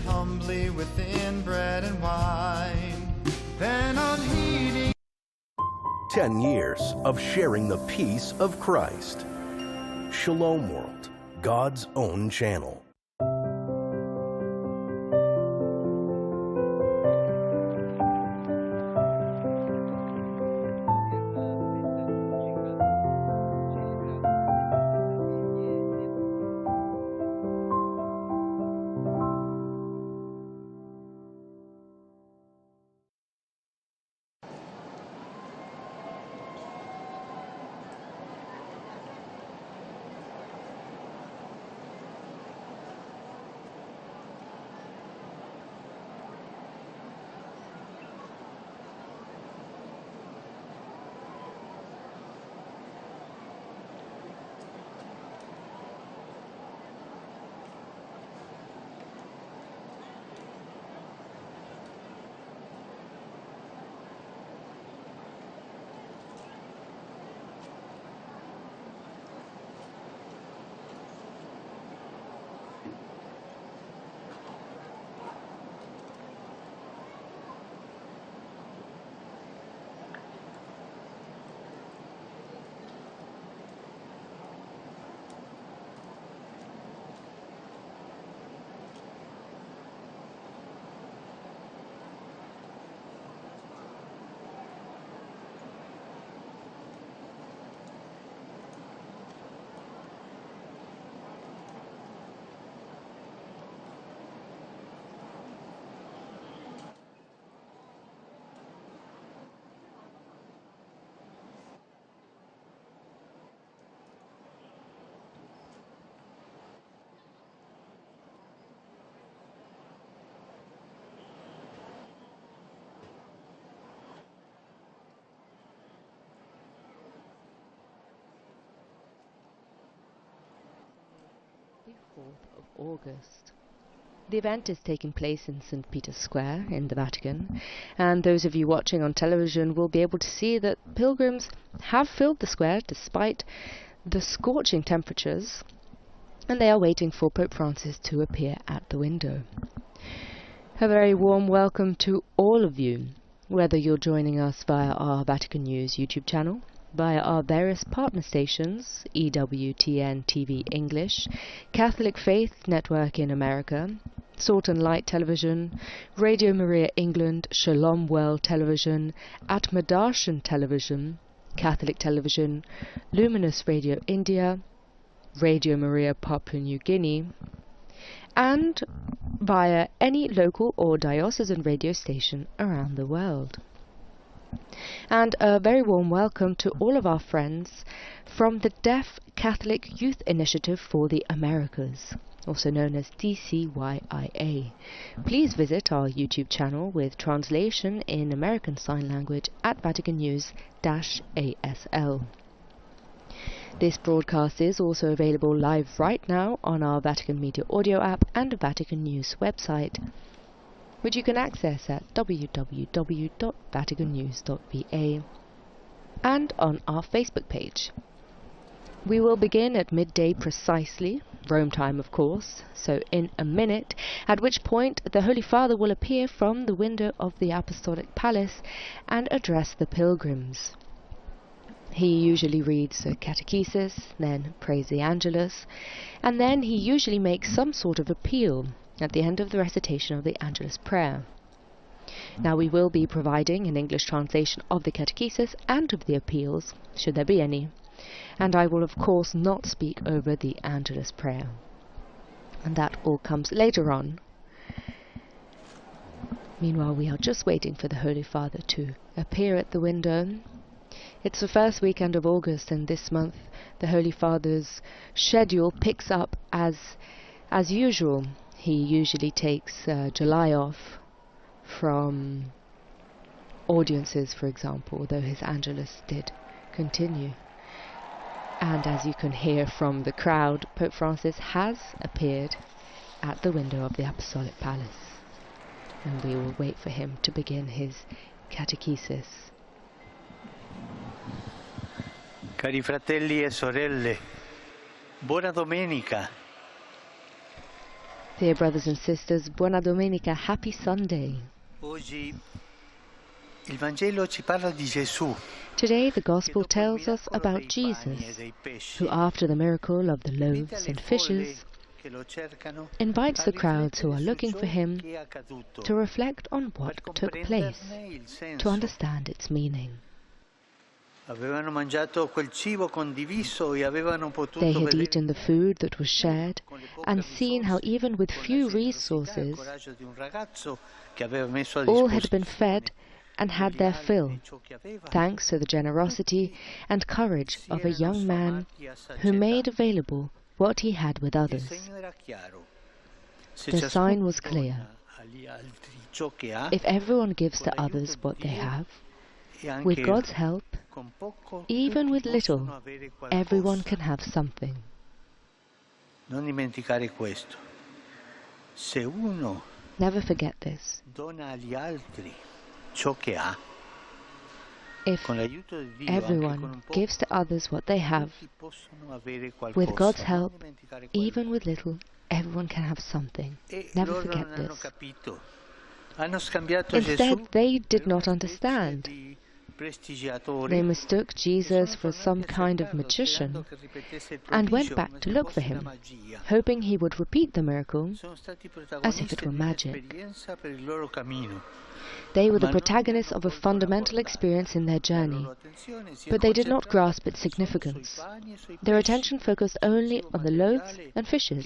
humbly within bread and wine. Then unheeding 10 years of sharing the peace of Christ. Shalom World, God's own channel. The 4th of August. The event is taking place in St. Peter's Square in the Vatican, and those of you watching on television will be able to see that pilgrims have filled the square despite the scorching temperatures, and they are waiting for Pope Francis to appear at the window. A very warm welcome to all of you, whether you're joining us via our Vatican News YouTube channel, via our various partner stations, EWTN TV English, Catholic Faith Network in America, Salt and Light Television, Radio Maria England, Shalom World Television, Atmadarshan Television, Catholic Television, Luminous Radio India, Radio Maria Papua New Guinea, and via any local or diocesan radio station around the world. And a very warm welcome to all of our friends from the Deaf Catholic Youth Initiative for the Americas, also known as DCYIA. Please visit our YouTube channel with translation in American Sign Language at Vatican News-ASL. This broadcast is also available live right now on our Vatican Media Audio app and Vatican News website, which you can access at www.vaticannews.va, and on our Facebook page. We will begin at midday precisely, Rome time of course, so in a minute, at which point the Holy Father will appear from the window of the Apostolic Palace and address the pilgrims. He usually reads a catechesis, then prays the Angelus, and then he usually makes some sort of appeal at the end of the recitation of the Angelus prayer. Now we will be providing an English translation of the catechesis and of the appeals, should there be any, and I will of course not speak over the Angelus prayer. And that all comes later on. Meanwhile, we are just waiting for the Holy Father to appear at the window. It's the first weekend of August, and this month the Holy Father's schedule picks up as usual. He usually takes July off from audiences, for example, although his Angelus did continue. And as you can hear from the crowd, Pope Francis has appeared at the window of the Apostolic Palace, and we will wait for him to begin his catechesis. Cari fratelli e sorelle, buona domenica. Dear brothers and sisters, Buona Domenica, happy Sunday. Oggi il Vangelo ci parla di Gesù. Today the Gospel tells us about Jesus, who after the miracle of the loaves and fishes, invites the crowds who are looking for him to reflect on what took place, to understand its meaning. They had eaten the food that was shared and seen how even with few resources, all had been fed and had their fill, thanks to the generosity and courage of a young man who made available what he had with others. The sign was clear. If everyone gives to others what they have, with God's help, even with little, everyone can have something. Never forget this. If everyone gives to others what they have, with God's help, even with little, everyone can have something. Never forget this. Instead, they did not understand. They mistook Jesus for some kind of magician and went back to look for him, hoping he would repeat the miracle as if it were magic. They were the protagonists of a fundamental experience in their journey, but they did not grasp its significance. Their attention focused only on the loaves and fishes,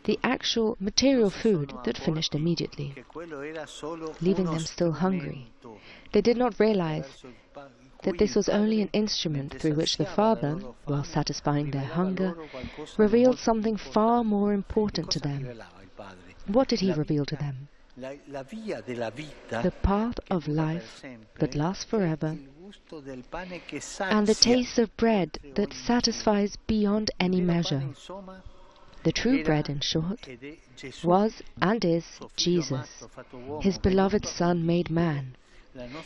the actual material food that finished immediately, leaving them still hungry. They did not realize that this was only an instrument through which the Father, while satisfying their hunger, revealed something far more important to them. What did he reveal to them? The path of life that lasts forever, and the taste of bread that satisfies beyond any measure. The true bread, in short, was and is Jesus, his beloved Son made man,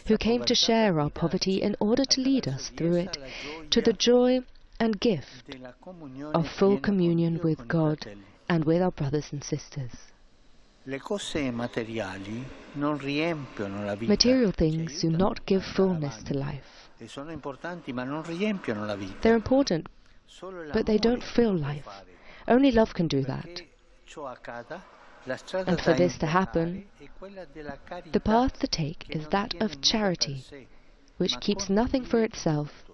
who came to share our poverty in order to lead us through it to the joy and gift of full communion with God and with our brothers and sisters. Material things do not give fullness to life. They're important, but they don't fill life. Only love can do that. And for this to happen, the path to take is that of charity, which keeps nothing for itself,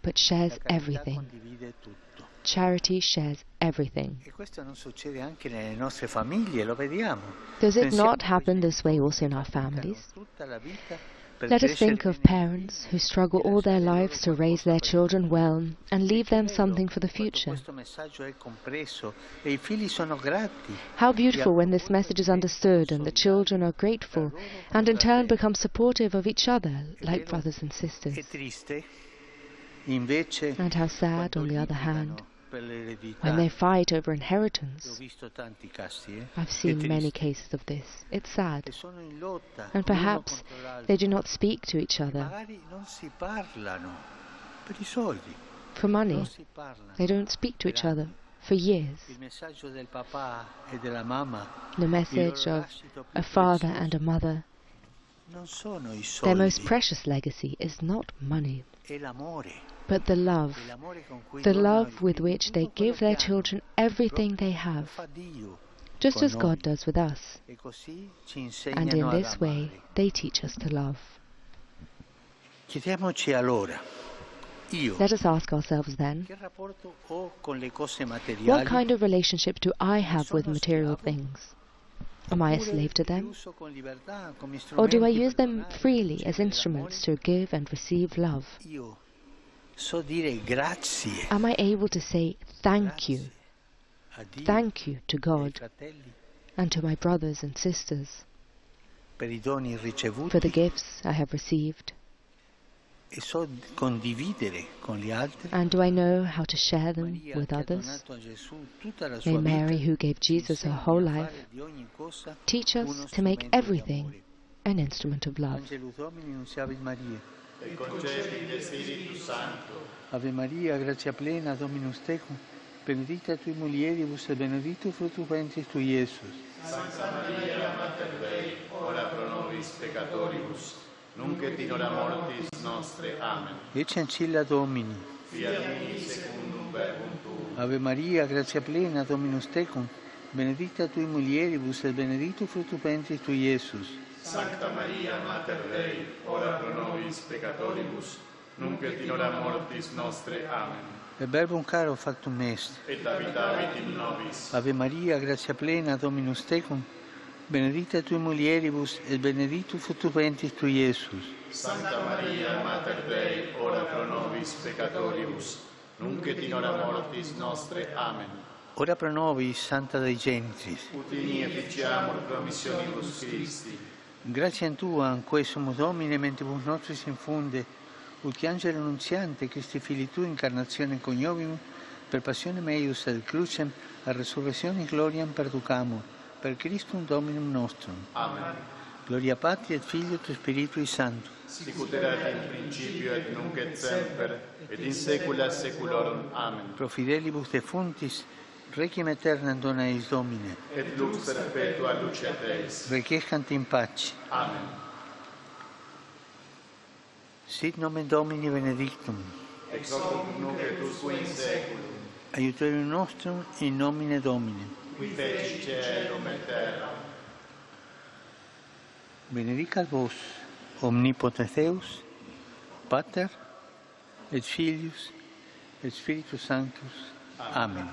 but shares everything. Charity shares everything. Does it not happen this way also in our families? Let us think of parents who struggle all their lives to raise their children well and leave them something for the future. How beautiful when this message is understood and the children are grateful and in turn become supportive of each other like brothers and sisters. And how sad, on the other hand, when they fight over inheritance. I've seen many cases of this. It's sad. And perhaps they do not speak to each other. For money, they don't speak to each other for years. The message of a father and a mother, their most precious legacy is not money, but the love with which they give their children everything they have, just as God does with us. And in this way, they teach us to love. Let us ask ourselves then, what kind of relationship do I have with material things? Am I a slave to them? Or do I use them freely as instruments to give and receive love? Am I able to say thank you to God and to my brothers and sisters for the gifts I have received? And do I know how to share them with others? May Mary, who gave Jesus her whole life, teach us to make everything an instrument of love. Ave Maria, grazia plena, Dominus tecum, benedicta tui mulieribus et benedictus fructus ventris tui, Iesus. Sancta Maria, Mater Dei, ora pro nobis peccatoribus, nunc et in hora mortis nostre. Amen. Ecce ancilla Domini. Fiat mi secundum verbum tuum. Ave Maria, gratia plena, Dominus tecum, benedicta tui mulieribus et benedictus fructus ventris tui, Iesus. Sancta Maria, Mater Dei, ora pro nobis peccatoribus, nunc et in hora mortis nostre. Amen. Et verbum caro factum est. Et habitavit in nobis. Ave Maria, gratia plena, Dominus tecum, benedicta tui mulieribus et benedictus fructus ventris tui, Iesus. Sancta Maria, Mater Dei, ora pro nobis peccatoribus, nunc et in hora mortis nostre. Amen. Ora pro nobis, Santa Dei Genitrix. Utini efficiamur promissionibus Christi. Gratiam Tua, quae sumus Domine, mentibus nostris infunde, ut angelo annunziante, Christi Fili Tui, incarnazione coniovimus, per passione meius ad crucem, a resurrezione gloriam perducamur, per Christum Dominum nostrum. Amen. Gloria Patri et Filio et Spiritui Sancto. Sicut erat in principio et nunc et semper, et in saecula saeculorum. Amen. Pro fidelibus defuntis, requiem aeternam dona eis Domine. Et lux perpetua luceat eis. Requiescant in pace. Amen. Sit nomen Domini benedictum. Ex hoc nunc et usque in saeculum. Aiuterium nostrum in nomine Domini. Qui feci caelum et terra. Benedicat vos, omnipotens Deus, Pater, et Filius, et Spiritus Sanctus. Amen.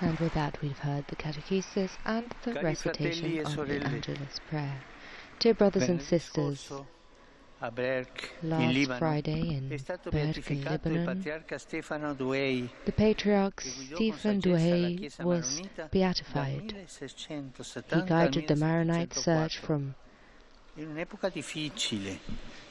And with that, we've heard the catechesis and the Cari recitation fratelli e of the sorelle, Angelus prayer. Dear brothers and Venerdì sisters, scorso, a Berk, in last Libano, Friday è in stato Berk in beatificato il Lebanon, patriarca Stefano Duei, the Patriarch che guidò con Stephen saggezza la Douay Chiesa was maronita dal beatified. 1670 He al guided the Maronite 1704. search from In un'epoca difficile,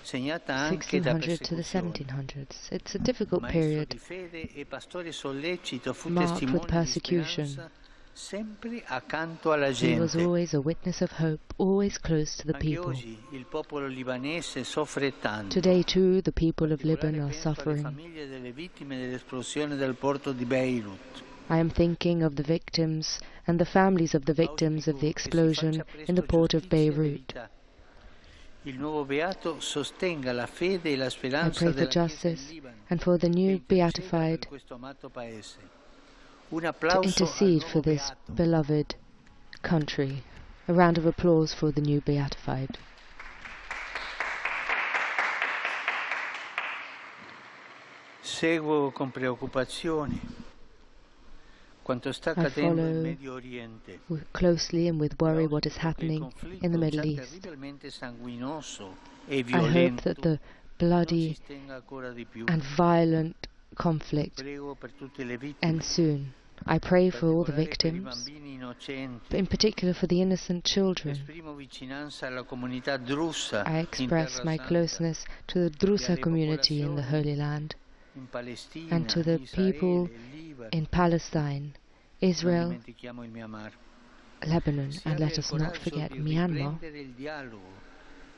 segnata anche da 1600 to the persecuzioni. 1700s. It's a difficult Maestro period di fede e pastore sollecito, fu marked testimone with di persecution. speranza, sempre accanto alla He was gente. always a witness of hope, always close to the Anche people. oggi il popolo libanese soffre tanto. Today too, the people of In particolare Lebanon are penso alle suffering. famiglie delle vittime dell'esplosione del porto di Beirut. I am thinking of the victims and the families of the victims of the explosion in the port of Beirut. Il nuovo beato sostenga la fede e la I speranza pray for della Chiesa in justice Libano and for the e new interceda beatified per questo amato paese. Un to applauso al intercede nuovo for this beato. beloved country. A round of applause for the new beatified. Seguo con preoccupazione quanto sta accadendo nel Medio Oriente. Closely and with worry what is Auspico che il happening conflitto in the Middle già East. terribilmente sanguinoso e I hope violento that the non bloody si stenga ancora di più. and violent conflict Prego per tutte le vittime, ends soon. I pray for all the in particolare per i victims, bambini innocenti. but in particular for the innocent children. Esprimo vicinanza alla comunità drusa I in express Terra my Santa, closeness to the Drusa alle community in the popolazioni Holy Land in Palestina, and to the Israele, people Libano. in Palestine, Non Israel, dimentichiamo il Myanmar. Lebanon, Si and abbia let il us not coraggio forget di Myanmar. riprendere il dialogo,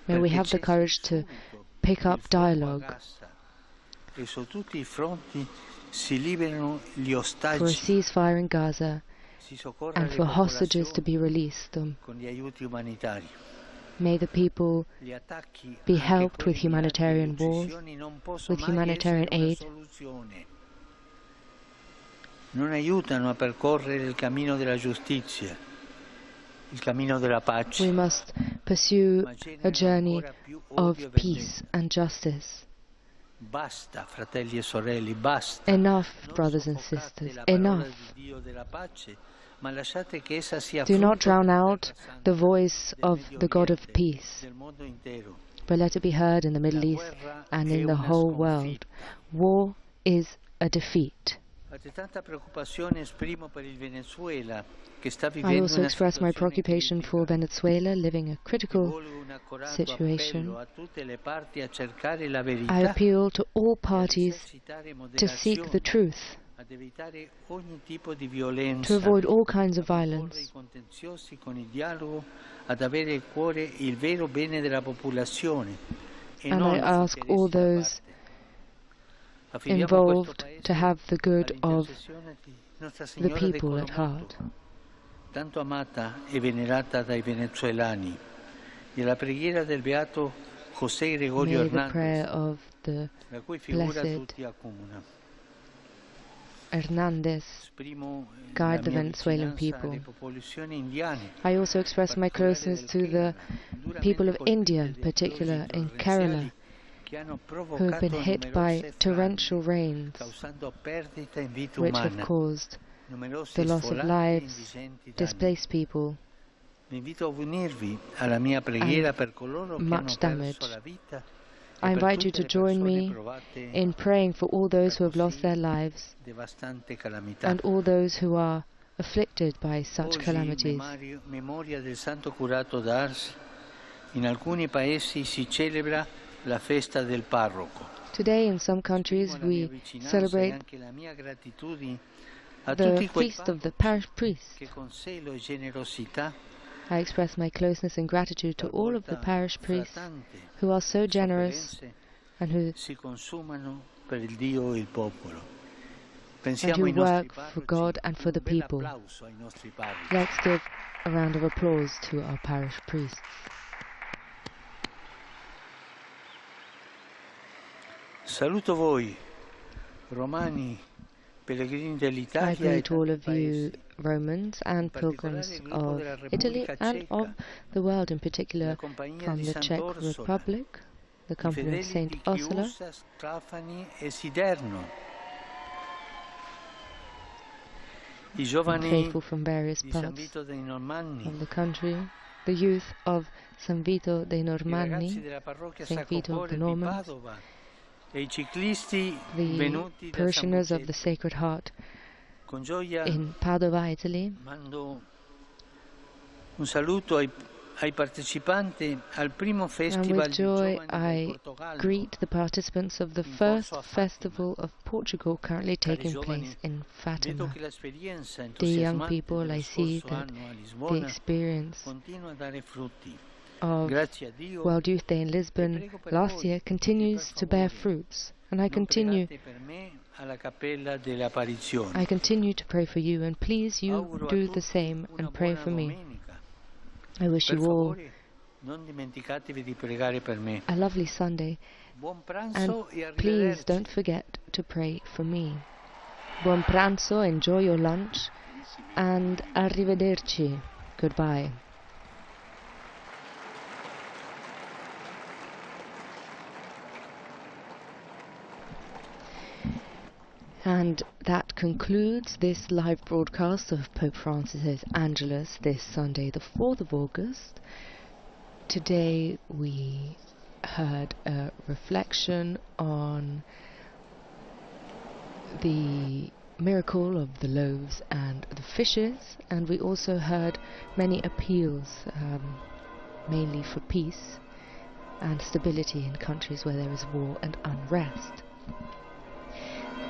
May we perché have the cessi courage to subito pick il up fuoco a dialogue Gaza e su tutti i fronti si liberano gli for a ostaggi, ceasefire in Gaza si soccorra and le for hostages to popolazioni be released. con gli aiuti umanitari. May the people Gli attacchi, be anche helped quelli with humanitarian mirati alle wars, uccisioni, non possono with mai humanitarian essere una aid. soluzione. Non aiutano a percorrere il cammino della giustizia, il cammino della pace. We must pursue Ma a generano journey ancora più of odio e peace vendetta. and justice. Basta, fratelli e sorelle, basta. Enough, Non brothers and soffocate sisters, la parola enough. di Dio della pace, ma lasciate che essa sia Do not frutto drown della out Terra Santa, the voice del of Medio the God of Oriente, peace, del mondo intero. but let it be heard in the Middle La East guerra and è in the una whole world. sconfitta. War is a defeat. Altrettanta preoccupazione esprimo per il Venezuela, che sta I vivendo also una express my situazione preoccupation for critica. Venezuela living a Ci critical vuole un accorato situation. appello a tutte le parti a cercare la I verità appeal to all e a parties esercitare to seek the moderazione truth to avoid all kinds of violence. And I ask all those involved to have the good of the people at heart. Tanto amata e venerata dai venezuelani, e la preghiera del beato José Gregorio May the prayer of the blessed Hernandez guide the Venezuelan people. I also express my closeness to the people of India, in particular in Kerala, who have been hit by torrential rains, which have caused the loss of lives, displaced people, and much damage. I invite you to join me in praying for all those who have lost their lives and all those who are afflicted by such calamities. Today in some countries we celebrate the feast of the parish priest. I express my closeness and gratitude to all of the parish priests who are so generous and who work for God and for the people. Let's give a round of applause to our parish priests. Saluto voi, Romani, pellegrini dell'Italia. I greet all of you Romans and pilgrims of Italy and of the world, in particular from the Czech Republic, the company of Saint Ursula, faithful from various parts of the country, the youth of San Vito dei Normanni, Saint Vito of the Normans, the parishioners of the Sacred Heart in Padova, Italy. And with joy I greet the participants of the first festival of Portugal currently taking place in Fatima. Dear young people, I see that the experience of World Youth Day in Lisbon last year continues to bear fruits, and I continue to pray for you, and please you do the same and pray for me. I wish you all a lovely Sunday, and please don't forget to pray for me. Buon pranzo, enjoy your lunch, and arrivederci, goodbye. And that concludes this live broadcast of Pope Francis's Angelus this Sunday, the 4th of August. Today we heard a reflection on the miracle of the loaves and the fishes, and we also heard many appeals, mainly for peace and stability in countries where there is war and unrest.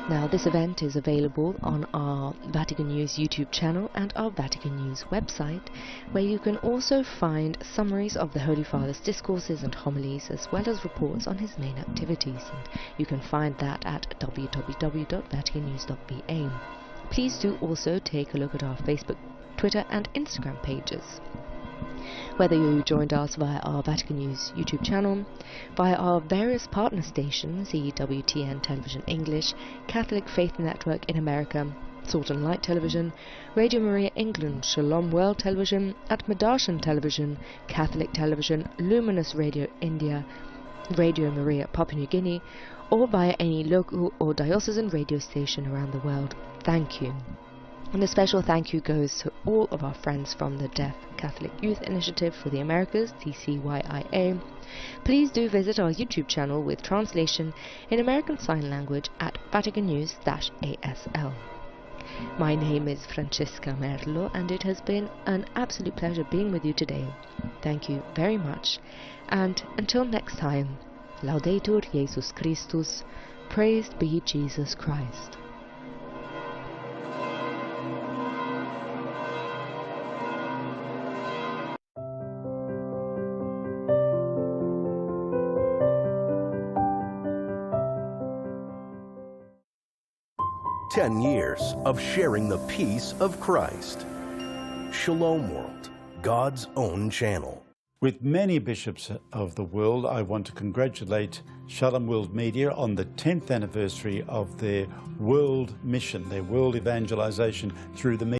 Now, this event is available on our Vatican News YouTube channel and our Vatican News website, where you can also find summaries of the Holy Father's discourses and homilies, as well as reports on his main activities. And you can find that at www.vaticannews.va. Please do also take a look at our Facebook, Twitter and Instagram pages. Whether you joined us via our Vatican News YouTube channel, via our various partner stations, EWTN Television English, Catholic Faith Network in America, Salt and Light Television, Radio Maria England, Shalom World Television, Atmadarshan Television, Catholic Television, Luminous Radio India, Radio Maria Papua New Guinea, or via any local or diocesan radio station around the world, thank you. And a special thank you goes to all of our friends from the Deaf Catholic Youth Initiative for the Americas, TCYIA. Please do visit our YouTube channel with translation in American Sign Language at Vatican News-ASL. My name is Francesca Merlo, and it has been an absolute pleasure being with you today. Thank you very much, and until next time, Laudetur Jesus Christus, praised be Jesus Christ. 10 years of sharing the peace of Christ. Shalom World, God's own channel. With many bishops of the world, I want to congratulate Shalom World Media on the 10th anniversary of their world mission, their world evangelization through the media.